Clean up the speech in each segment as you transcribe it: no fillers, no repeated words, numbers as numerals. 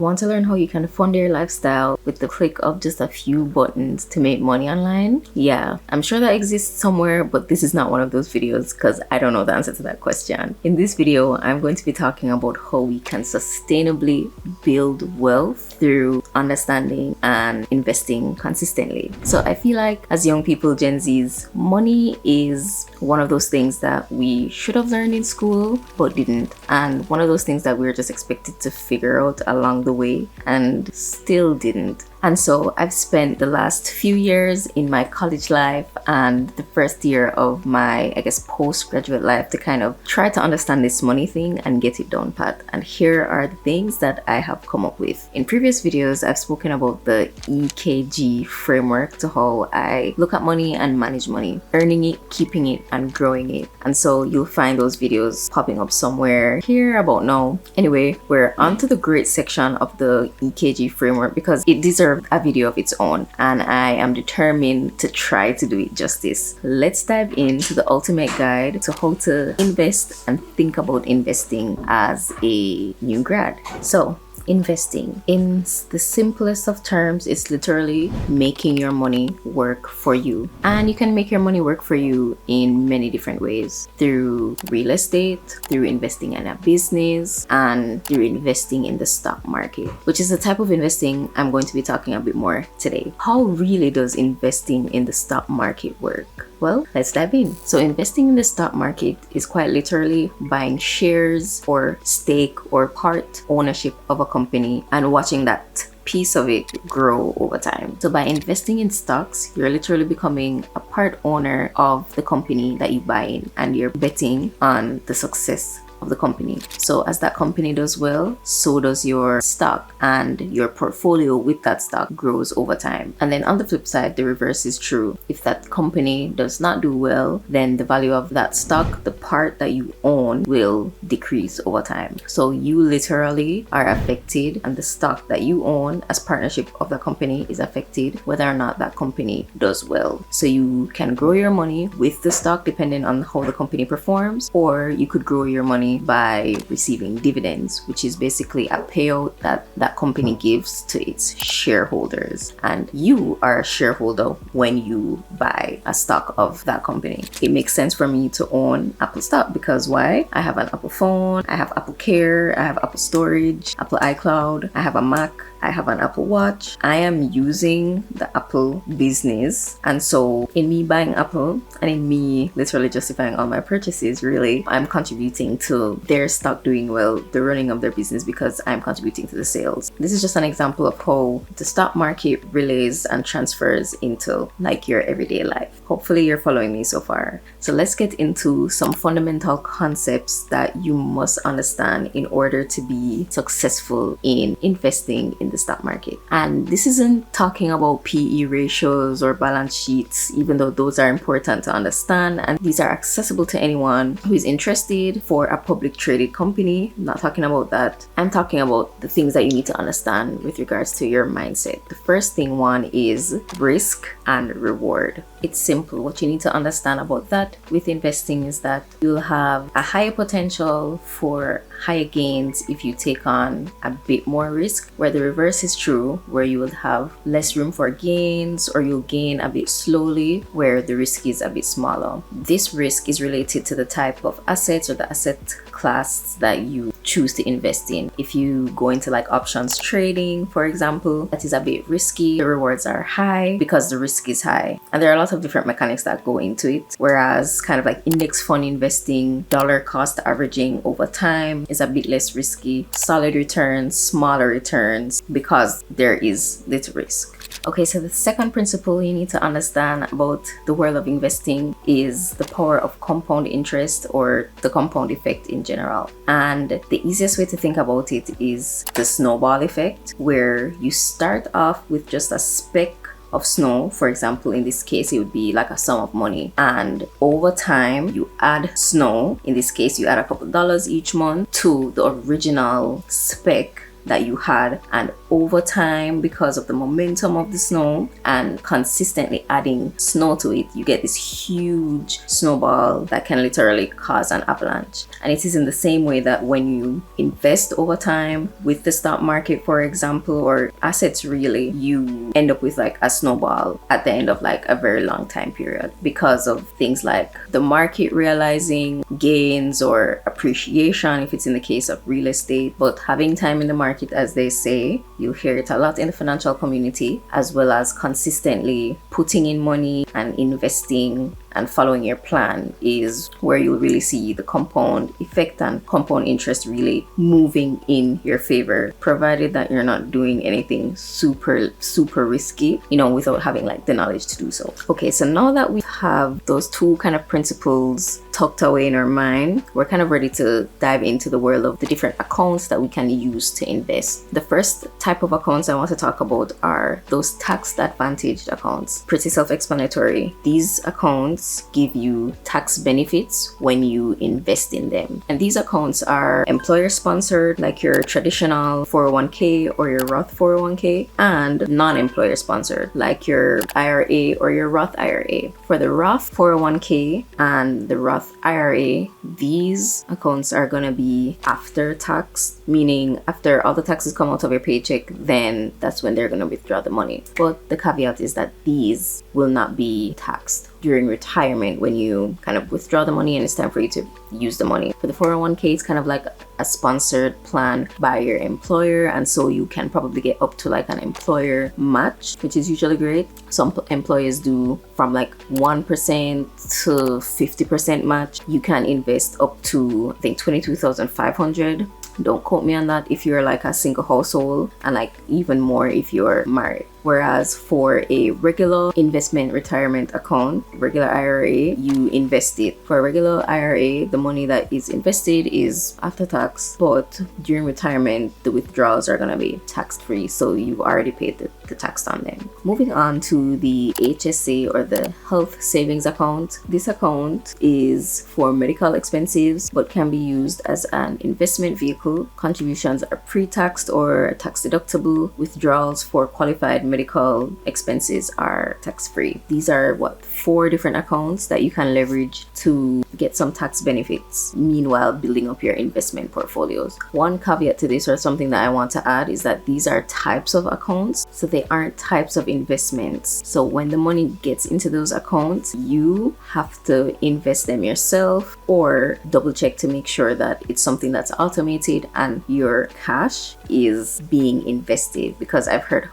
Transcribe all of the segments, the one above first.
Want to learn how you can fund your lifestyle with the click of just a few buttons to make money online? Yeah, I'm sure that exists somewhere, but this is not one of those videos because I don't know the answer to that question. In this video, I'm going to be talking about how we can sustainably build wealth through understanding and investing consistently. So I feel like as young people, Gen Zs, money is one of those things that we should have learned in school but didn't, and one of those things that we're just expected to figure out along the way and still didn't. And so I've spent the last few years in my college life and the first year of my, postgraduate life to kind of try to understand this money thing and get it down pat. And here are the things that I have come up with. In previous videos, I've spoken about the EKG framework to how I look at money and manage money, earning it, keeping it, and growing it. And so you'll find those videos popping up somewhere here about now. Anyway, we're on to the great section of the EKG framework because it deserves a video of its own, and I am determined to try to do it justice. Let's dive into the ultimate guide to how to invest and think about investing as a new grad. So, investing, in the simplest of terms, is literally making your money work for you. And you can make your money work for you in many different ways: through real estate, through investing in a business, and through investing in the stock market, which is the type of investing I'm going to be talking a bit more today. How really does investing in the stock market work? Well, let's dive in. So investing in the stock market is quite literally buying shares or stake or part ownership of a company and watching that piece of it grow over time. So by investing in stocks, you're literally becoming a part owner of the company that you buy in, and you're betting on the success of the company. So as that company does well, so does your stock, and your portfolio with that stock grows over time. And then on the flip side, the reverse is true. If that company does not do well, then the value of that stock, the part that you own, will decrease over time. So you literally are affected, and the stock that you own as partnership of the company is affected whether or not that company does well. So you can grow your money with the stock depending on how the company performs, or you could grow your money by receiving dividends, which is basically a payout that that company gives to its shareholders, and you are a shareholder when you buy a stock of that company. It makes sense for me to own Apple stock because why? I have an Apple phone, I have Apple Care, I have Apple Storage, Apple iCloud, I have a Mac, I have an Apple Watch. I am using the Apple business, and so in me buying Apple and in me literally justifying all my purchases, really, I'm contributing to their stock doing well, the running of their business, because I'm contributing to the sales. This is just an example of how the stock market relays and transfers into like your everyday life. Hopefully you're following me so far. So let's get into some fundamental concepts that you must understand in order to be successful in investing in the stock market. And this isn't talking about PE ratios or balance sheets, even though those are important to understand, and these are accessible to anyone who is interested for a public traded company. I'm not talking about that. I'm talking about the things that you need to understand with regards to your mindset. The first thing, one, is risk and reward. It's simple. What you need to understand about that with investing is that you'll have a higher potential for higher gains if you take on a bit more risk, where the reverse is true, where you will have less room for gains, or you'll gain a bit slowly where the risk is a bit smaller. This risk is related to the type of assets or the asset class that you choose to invest in. If you go into like options trading, for example, that is a bit risky. The rewards are high because the risk is high, and there are a lot of different mechanics that go into it. Whereas kind of like index fund investing, dollar cost averaging over time is a bit less risky. Solid returns, smaller returns, because there is little risk. Okay, so the second principle you need to understand about the world of investing is the power of compound interest, or the compound effect in general. And the easiest way to think about it is the snowball effect, where you start off with just a speck of snow. For example, in this case, it would be like a sum of money, and over time you add snow. In this case, you add a couple dollars each month to the original speck that you had, and over time, because of the momentum of the snow and consistently adding snow to it, you get this huge snowball that can literally cause an avalanche. And it is in the same way that when you invest over time with the stock market, for example, or assets really, you end up with like a snowball at the end of like a very long time period because of things like the market realizing gains or appreciation if it's in the case of real estate. But having time in the market, as they say, you hear it a lot in the financial community, as well as consistently putting in money and investing and following your plan, is where you'll really see the compound effect and compound interest really moving in your favor, provided that you're not doing anything super risky, without having like the knowledge to do so. Okay, so now that we have those two kind of principles tucked away in our mind, we're kind of ready to dive into the world of the different accounts that we can use to invest. The first type of accounts I want to talk about are those tax advantaged accounts. Pretty self-explanatory. These accounts give you tax benefits when you invest in them. And these accounts are employer sponsored, like your traditional 401k or your Roth 401k, and non-employer sponsored, like your IRA or your Roth IRA. For the Roth 401k and the Roth IRA, these accounts are going to be after tax, meaning after all the taxes come out of your paycheck, then that's when they're going to withdraw the money. But the caveat is that these will not be taxed during retirement when you kind of withdraw the money and it's time for you to use the money. For the 401k, it's kind of like a sponsored plan by your employer, and so you can probably get up to like an employer match, which is usually great. Some employers do from like 1% to 50% match. You can invest up to I think 22,500. Don't quote me on that if you're like a single household, and like even more if you're married. Whereas for a regular investment retirement account, regular IRA, you invest it. For a regular IRA, the money that is invested is after tax, but during retirement, the withdrawals are going to be tax-free, so you've already paid the tax on them. Moving on to the HSA, or the health savings account. This account is for medical expenses but can be used as an investment vehicle. Contributions are pre-taxed or tax deductible. Withdrawals for qualified medical expenses are tax-free. These are 4 different accounts that you can leverage to get some tax benefits, meanwhile building up your investment portfolios. One caveat to this, or something that I want to add, is that these are types of accounts, so they aren't types of investments. So when the money gets into those accounts, you have to invest them yourself or double check to make sure that it's something that's automated and your cash is being invested. Because I've heard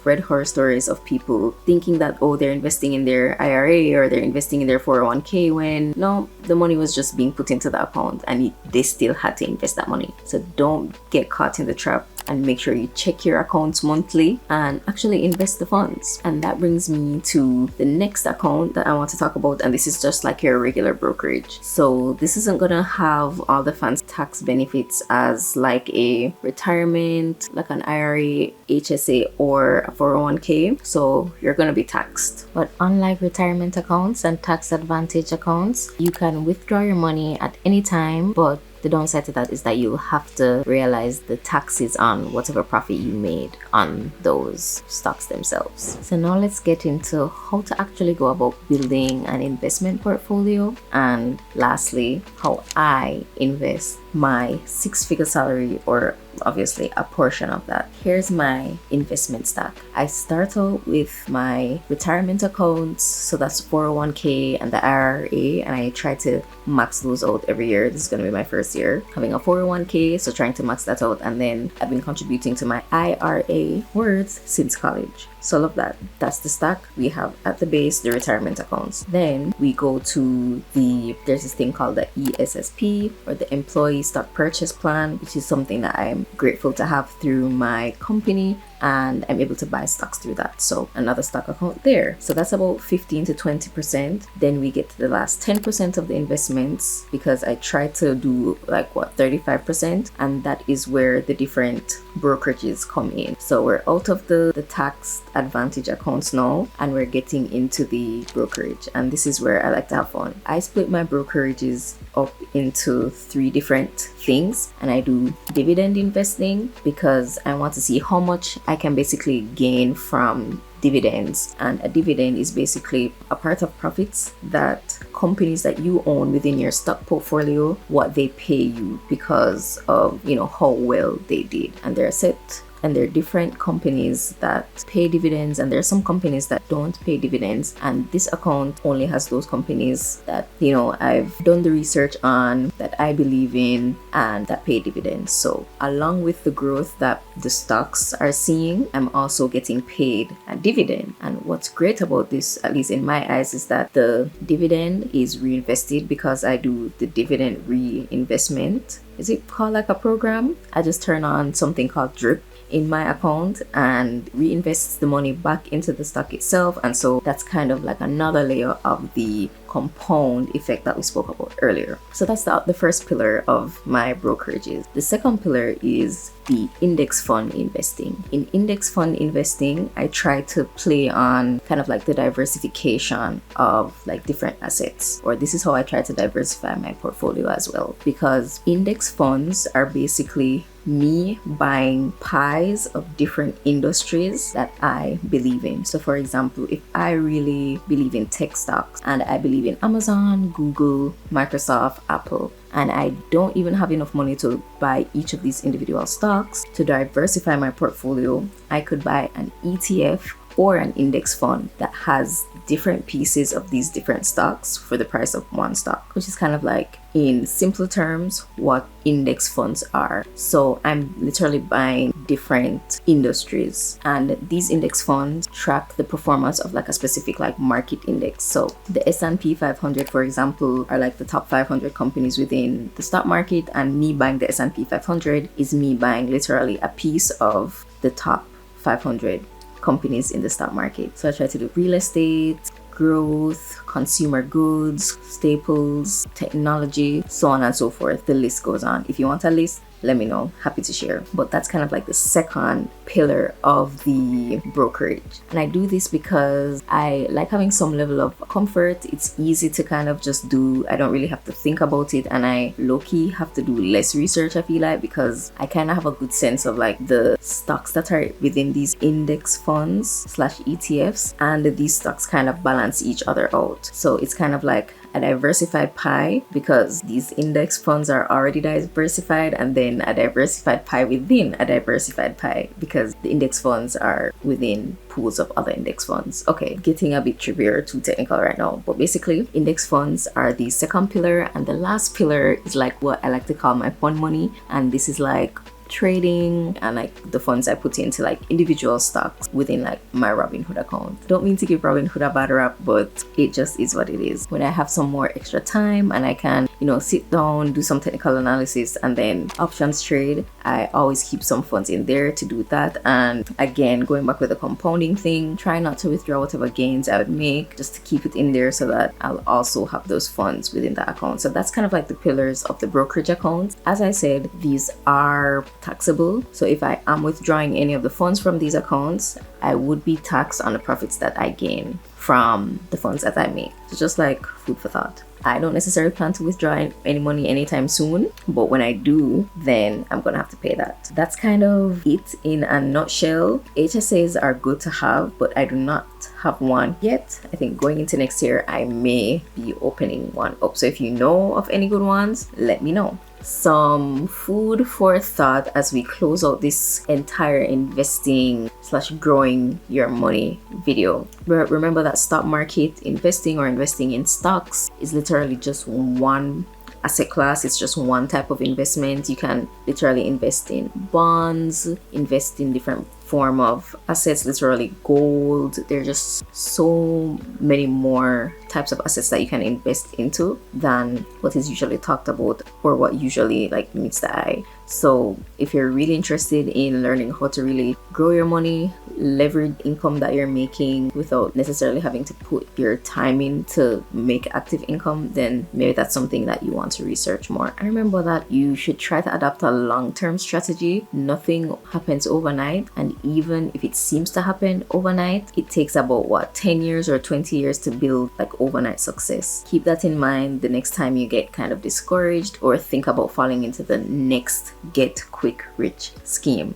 read horror stories of people thinking that, they're investing in their IRA or they're investing in their 401k, when no, the money was just being put into the account and they still had to invest that money. So don't get caught in the trap, and make sure you check your accounts monthly and actually invest the funds. And that brings me to the next account that I want to talk about, and this is just like your regular brokerage. So this isn't gonna have all the fancy tax benefits as like a retirement, like an IRA, HSA, or a 401k, so you're gonna be taxed. But unlike retirement accounts and tax advantage accounts, you can withdraw your money at any time, but the downside to that is that you have to realize the taxes on whatever profit you made on those stocks themselves. So now let's get into how to actually go about building an investment portfolio, and lastly, how I invest my 6-figure salary, or obviously a portion of that. Here's my investment stack. I start out with my retirement accounts, so that's 401k and the IRA, and I try to max those out every year. This is going to be my first year having a 401k, so trying to max that out. And then I've been contributing to my IRA words since college. So love that. That's the stack. We have at the base the retirement accounts. Then we go to there's this thing called the ESSP, or the Employee Stock Purchase Plan, which is something that I'm grateful to have through my company. and I'm able to buy stocks through that. So another stock account there. So that's about 15 to 20%. Then we get to the last 10% of the investments, because I try to do like 35%, and that is where the different brokerages come in. So we're out of the tax advantage accounts now, and we're getting into the brokerage, and this is where I like to have fun. I split my brokerages up into 3 different things, and I do dividend investing because I want to see how much I can basically gain from dividends. And a dividend is basically a part of profits that companies that you own within your stock portfolio, what they pay you because of, how well they did. And they're set, and there are different companies that pay dividends, and there are some companies that don't pay dividends, and this account only has those companies that I've done the research on, that I believe in, and that pay dividends. So along with the growth that the stocks are seeing, I'm also getting paid a dividend. And what's great about this, at least in my eyes, is that the dividend is reinvested, because I do the dividend reinvestment. Is it called like a program? I just turn on something called Drip in my account and reinvests the money back into the stock itself. And so that's kind of like another layer of the compound effect that we spoke about earlier. So that's the first pillar of my brokerages. The second pillar is the index fund investing. In index fund investing, I try to play on kind of like the diversification of like different assets, or this is how I try to diversify my portfolio as well, because index funds are basically me buying pies of different industries that I believe in. So for example, if I really believe in tech stocks, and I believe in Amazon, Google, Microsoft, Apple, and I don't even have enough money to buy each of these individual stocks, to diversify my portfolio, I could buy an ETF or an index fund that has different pieces of these different stocks for the price of one stock, which is kind of like, in simpler terms, what index funds are. So I'm literally buying different industries, and these index funds track the performance of like a specific like market index. So the S&P 500, for example, are like the top 500 companies within the stock market, and me buying the S&P 500 is me buying literally a piece of the top 500 companies in the stock market. So I try to do real estate, growth, consumer goods, staples, technology, so on and so forth. The list goes on. If you want a list, let me know. Happy to share. But that's kind of like the second pillar of the brokerage. And I do this because I like having some level of comfort. It's easy to kind of just do. I don't really have to think about it, and I low-key have to do less research, I feel like, because I kind of have a good sense of like the stocks that are within these index funds / ETFs, and these stocks kind of balance each other out. So it's kind of like a diversified pie, because these index funds are already diversified, and then a diversified pie within a diversified pie, because the index funds are within pools of other index funds. Okay, getting a bit trivia or too technical right now, but basically index funds are the second pillar, and the last pillar is like what I like to call my fun money, and this is like trading and like the funds I put into like individual stocks within like my Robinhood account. Don't mean to give Robinhood a bad rap, but it just is what it is. When I have some more extra time and I can, sit down, do some technical analysis, and then options trade, I always keep some funds in there to do that. And again, going back with the compounding thing, try not to withdraw whatever gains I would make, just to keep it in there so that I'll also have those funds within the account. So that's kind of like the pillars of the brokerage account. As I said, these are taxable. So if I am withdrawing any of the funds from these accounts, I would be taxed on the profits that I gain from the funds that I make. So just like food for thought. I don't necessarily plan to withdraw any money anytime soon, but when I do, then I'm gonna have to pay that. That's kind of it in a nutshell. HSAs are good to have, but I do not have one yet. I think going into next year, I may be opening one up. So if you know of any good ones, let me know. Some food for thought as we close out this entire investing / growing your money video. Remember that stock market investing or investing in stocks is literally just one asset class. It's just one type of investment. You can literally invest in bonds, invest in different form of assets, literally gold. There are just so many more types of assets that you can invest into than what is usually talked about or what usually like meets the eye. So if you're really interested in learning how to really grow your money, leverage income that you're making without necessarily having to put your time in to make active income, then maybe that's something that you want to research more. And remember that you should try to adopt a long-term strategy. Nothing happens overnight, and even if it seems to happen overnight, it takes about 10 years or 20 years to build like overnight success. Keep that in mind the next time you get kind of discouraged or think about falling into the next get quick rich scheme.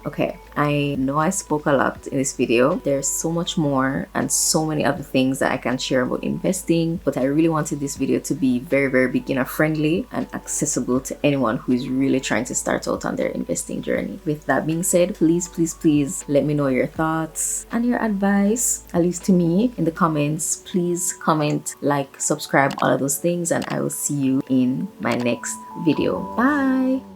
Okay, I know I spoke a lot in this video. There's so much more and so many other things that I can share about investing, but I really wanted this video to be very, very beginner friendly and accessible to anyone who is really trying to start out on their investing journey. With that being said, please let me know your thoughts and your advice, at least to me, in the comments. Please comment, like, subscribe, all of those things, and I will see you in my next video. Bye.